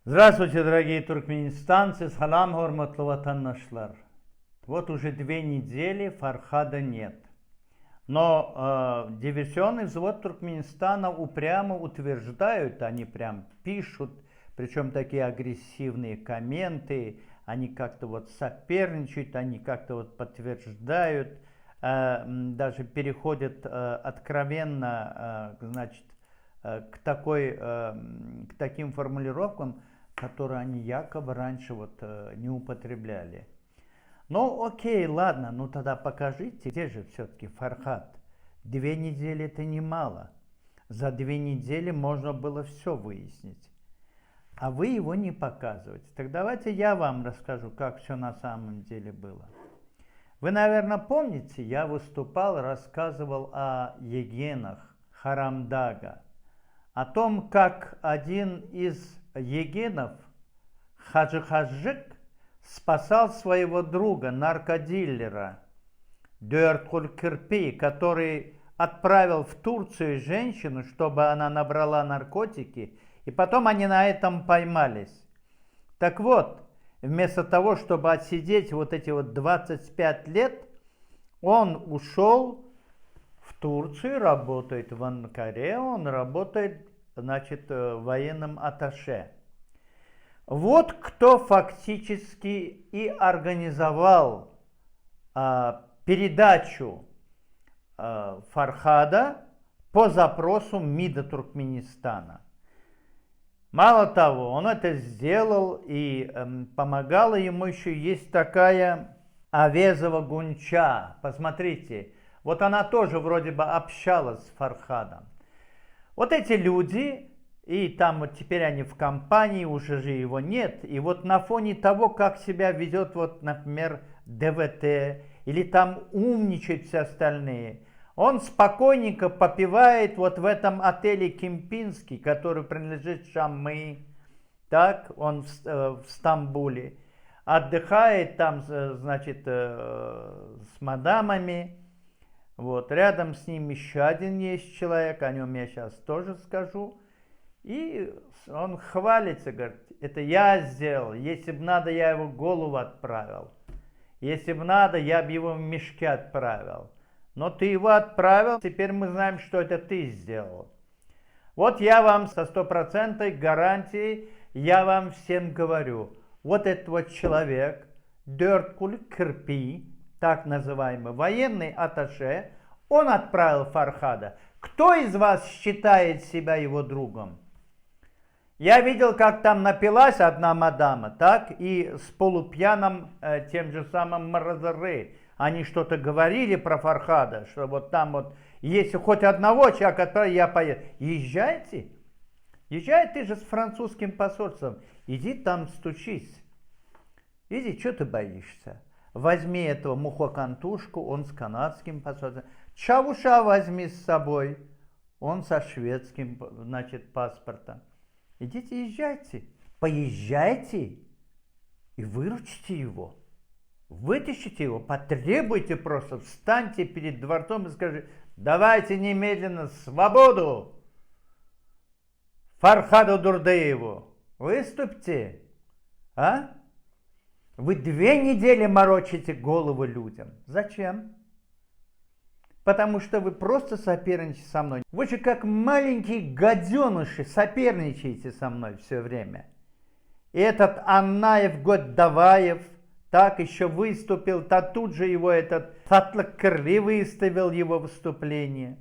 Здравствуйте, дорогие туркменистанцы, салам, хорматлы ватандашлар. Вот уже 2 недели Фархада нет. Но диверсионный взвод Туркменистана упрямо утверждают, они прям пишут, причем такие агрессивные комменты, они как-то вот соперничают, они как-то вот подтверждают, даже переходят откровенно, значит, к таким формулировкам, которые они якобы раньше вот не употребляли. Ну окей, ладно, ну тогда покажите, где же все-таки Фархад? 2 недели это немало. За 2 недели можно было все выяснить. А вы его не показываете. Так давайте я вам расскажу, как все на самом деле было. Вы, наверное, помните, я выступал, рассказывал о егенах Харамдага. О том, как один из егенов, Хаджи Хаджик, спасал своего друга, наркодилера Дёрткуль Кирпи, который отправил в Турцию женщину, чтобы она набрала наркотики, и потом они на этом поймались. Так вот, вместо того, чтобы отсидеть вот эти вот 25 лет, он ушел в Турцию, работает в Анкаре, он работает, значит, военным атташе. Вот кто фактически и организовал передачу Фархада по запросу МИДа Туркменистана. Мало того, он это сделал, и помогала ему еще есть такая Аvezova Гунча. Посмотрите, вот она тоже вроде бы общалась с Фархадом. Вот эти люди, и там вот теперь они в компании, уже же его нет. И вот на фоне того, как себя ведет, вот, например, ДВТ, или там умничают все остальные, он спокойненько попивает вот в отеле Кемпинский, который принадлежит Шаммы, так, он в Стамбуле, отдыхает там, значит, с мадамами. Вот, рядом с ним еще один есть человек, о нем я сейчас тоже скажу. И он хвалится, говорит, это я сделал, если бы надо, я его голову отправил. Если бы надо, я бы его в мешке отправил. Но ты его отправил, теперь мы знаем, что это ты сделал. Вот я вам со 100% гарантией, я вам всем говорю, вот этот вот человек, Дёрткуль Кирпи, так называемый военный атташе, он отправил Фархада. Кто из вас считает себя его другом? Я видел, как там напилась одна мадама, так, и с полупьяным тем же самым Маразары. Они что-то говорили про Фархада, что вот там вот, если хоть одного человека отправить, я поеду. Езжайте. Езжай, ты же с французским посольством. Иди там стучись. Иди, что ты боишься? Возьми этого Мухокантушку, он с канадским посольством. Чавуша возьми с собой, он со шведским, значит, паспортом. Идите, езжайте, поезжайте и выручите его. Вытащите его, потребуйте просто, встаньте перед дворцом и скажите, давайте немедленно свободу Фархаду Дурдыеву. Выступьте, а? Вы 2 недели морочите голову людям. Зачем? Потому что вы просто соперничаете со мной. Вы же как маленькие гаденыши соперничаете со мной все время. И этот Аннаев Годдаваев так еще выступил, то тут же его этот Фатлакырли выставил его выступление.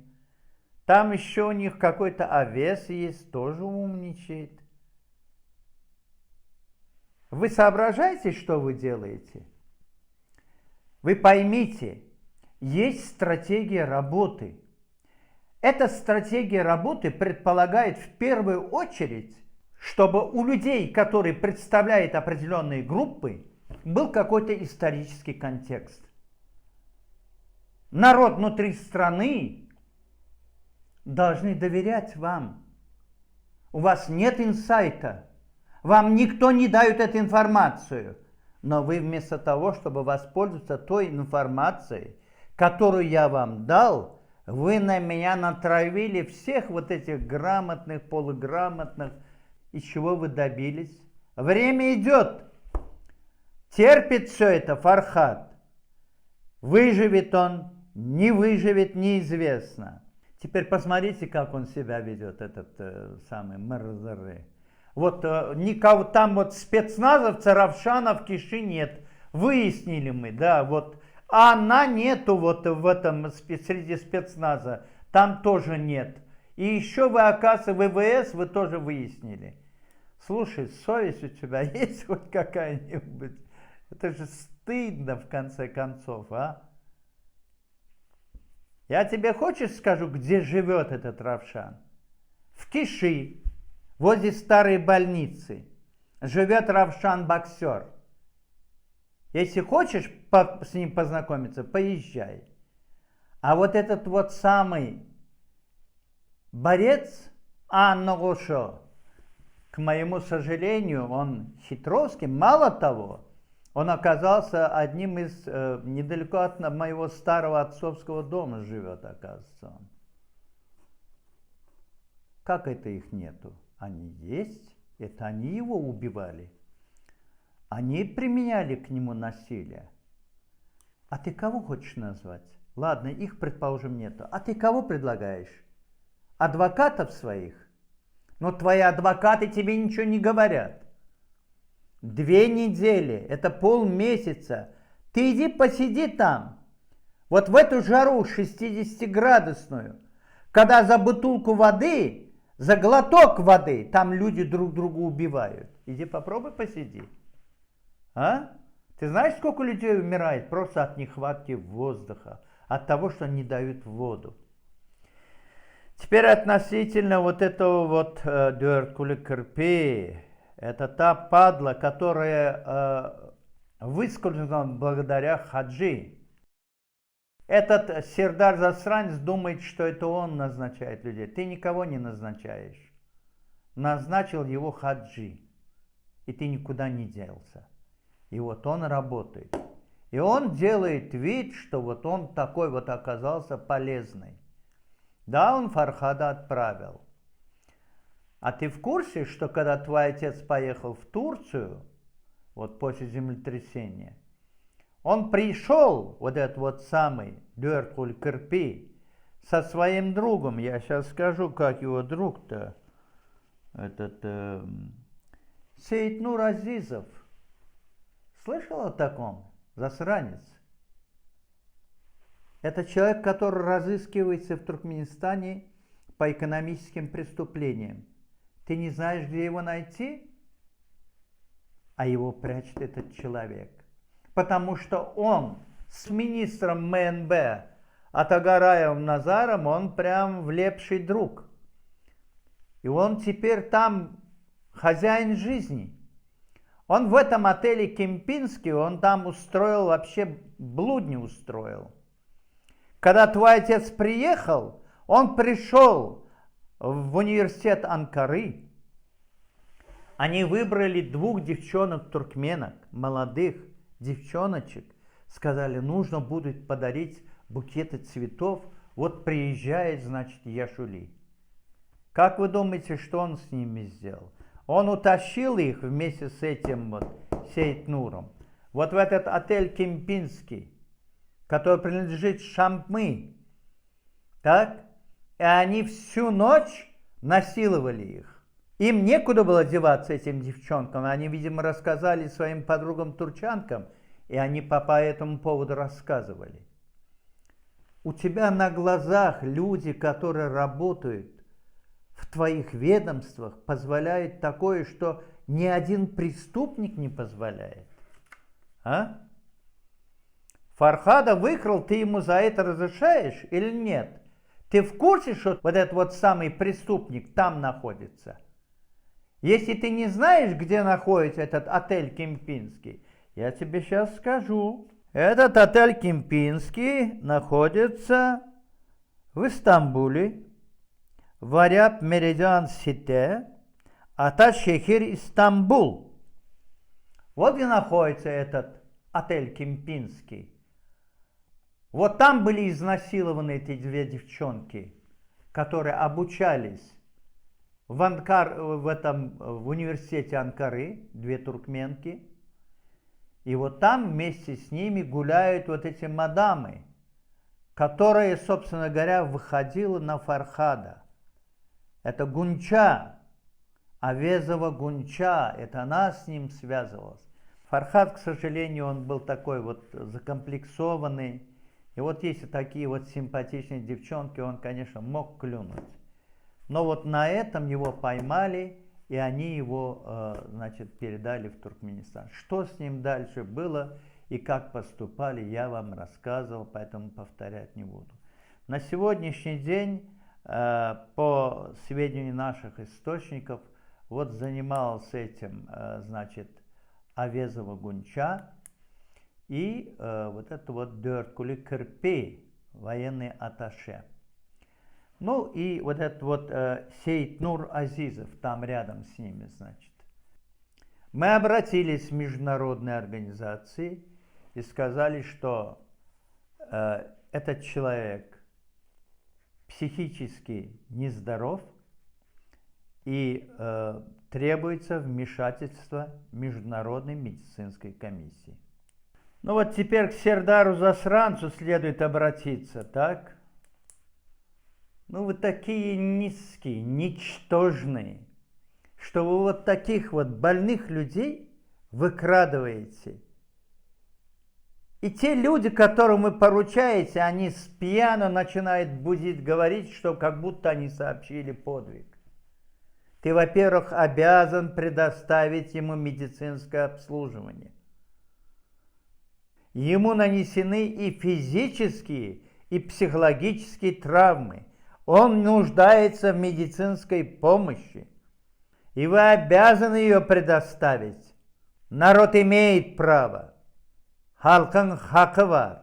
Там еще у них какой-то Авес есть, тоже умничает. Вы соображаете, что вы делаете? Вы поймите, есть стратегия работы. Эта стратегия работы предполагает в первую очередь, чтобы у людей, которые представляют определенные группы, был какой-то исторический контекст. Народ внутри страны должны доверять вам. У вас нет инсайта. Вам никто не дает эту информацию. Но вы вместо того, чтобы воспользоваться той информацией, которую я вам дал, вы на меня натравили всех вот этих грамотных, полуграмотных. И чего вы добились? Время идет. Терпит все это Фархад. Выживет он, не выживет, неизвестно. Теперь посмотрите, как он себя ведет, этот самый Мырзары. Вот никого там вот спецназовца Равшана в Киши нет. Выяснили мы, да, вот. А она нету вот в этом, среди спецназа. Там тоже нет. И еще вы, оказывается, ВВС вы тоже выяснили. Слушай, совесть у тебя есть хоть какая-нибудь? Это же стыдно в конце концов, а? Я тебе хочешь скажу, где живет этот Равшан? В Киши, возле старой больницы, живет Равшан-боксер. Если хочешь с ним познакомиться, поезжай. А вот этот вот самый борец Анна Гошо, к моему сожалению, он хитровский. Мало того, он оказался одним из, недалеко от моего старого отцовского дома живет, оказывается он. Как это их нету? Они есть, это они его убивали. Они применяли к нему насилие. А ты кого хочешь назвать? Ладно, их, предположим, нету. А ты кого предлагаешь? Адвокатов своих? Но твои адвокаты тебе ничего не говорят. 2 недели, это полмесяца. Ты иди посиди там. Вот в эту жару 60-градусную, когда за бутылку воды, за глоток воды, там люди друг друга убивают. Иди попробуй посиди. А? Ты знаешь, сколько людей умирает просто от нехватки воздуха, от того, что не дают воду. Теперь относительно вот этого вот Дёркули Кирпи. Это та падла, которая выскользнула благодаря Хаджи. Этот Сердар-засранец думает, что это он назначает людей. Ты никого не назначаешь. Назначил его Хаджи. И ты никуда не делся. И вот он работает. И он делает вид, что вот он такой вот оказался полезный. Да, он Фархада отправил. А ты в курсе, что когда твой отец поехал в Турцию, вот после землетрясения, он пришел, вот этот вот самый Дёркуль Кирпи, со своим другом, я сейчас скажу, как его друг-то, этот Сейтнур Азизов. Слышал о таком? Засранец. Это человек, который разыскивается в Туркменистане по экономическим преступлениям. Ты не знаешь, где его найти? А его прячет этот человек. Потому что он с министром МНБ Атагараевым Назаром, он прям влепший друг. И он теперь там хозяин жизни. Он в этом отеле Кемпинский, он там устроил, вообще блудни устроил. Когда твой отец приехал, он пришел в университет Анкары. Они выбрали 2 девчонок-туркменок, молодых девчоночек. Сказали, нужно будет подарить букеты цветов. Вот приезжает, значит, Яшули. Как вы думаете, что он с ними сделал? Он утащил их вместе с этим вот Сейтнуром вот в этот отель Кемпинский, который принадлежит Шампмы. Так? И они всю ночь насиловали их. Им некуда было деваться, этим девчонкам. Они, видимо, рассказали своим подругам-турчанкам, и они по этому поводу рассказывали. У тебя на глазах люди, которые работают в твоих ведомствах, позволяют такое, что ни один преступник не позволяет. А? Фархада выкрал, ты ему за это разрешаешь или нет? Ты в курсе, что вот этот вот самый преступник там находится? Если ты не знаешь, где находится этот отель Кемпинский, я тебе сейчас скажу. Этот отель Кемпинский находится в Истамбуле, в Араб Меридиан Сите, Аташ-Шехир, Истамбул. Вот где находится этот отель Кемпинский. Вот там были изнасилованы эти 2 девчонки, которые обучались в университете Анкары, 2 туркменки. И вот там вместе с ними гуляют вот эти мадамы, которая, собственно говоря, выходила на Фархада. Это Гунча, Авезова Гунча, это она с ним связывалась. Фархад, к сожалению, он был такой вот закомплексованный. И вот если такие вот симпатичные девчонки, он, конечно, мог клюнуть. Но вот на этом его поймали, и они его, значит, передали в Туркменистан. Что с ним дальше было и как поступали, я вам рассказывал, поэтому повторять не буду. На сегодняшний день, по сведению наших источников, вот занимался этим, значит, Авезова Гунча и вот это вот Дёрткули Кырпи, военный атташе. Ну и вот этот вот Сейтнур Азизов, там рядом с ними, значит. Мы обратились в международные организации и сказали, что этот человек психически нездоров и требуется вмешательство Международной медицинской комиссии. Ну вот теперь к Сердару Засранцу следует обратиться, так? Ну вы такие низкие, ничтожные, что вы вот таких вот больных людей выкрадываете. И те люди, которым вы поручаете, они с пьяну начинают будить, говорить, что как будто они сообщили подвиг. Ты, во-первых, обязан предоставить ему медицинское обслуживание. Ему нанесены и физические, и психологические травмы. Он нуждается в медицинской помощи. И вы обязаны ее предоставить. Народ имеет право. Halkın hakkı var.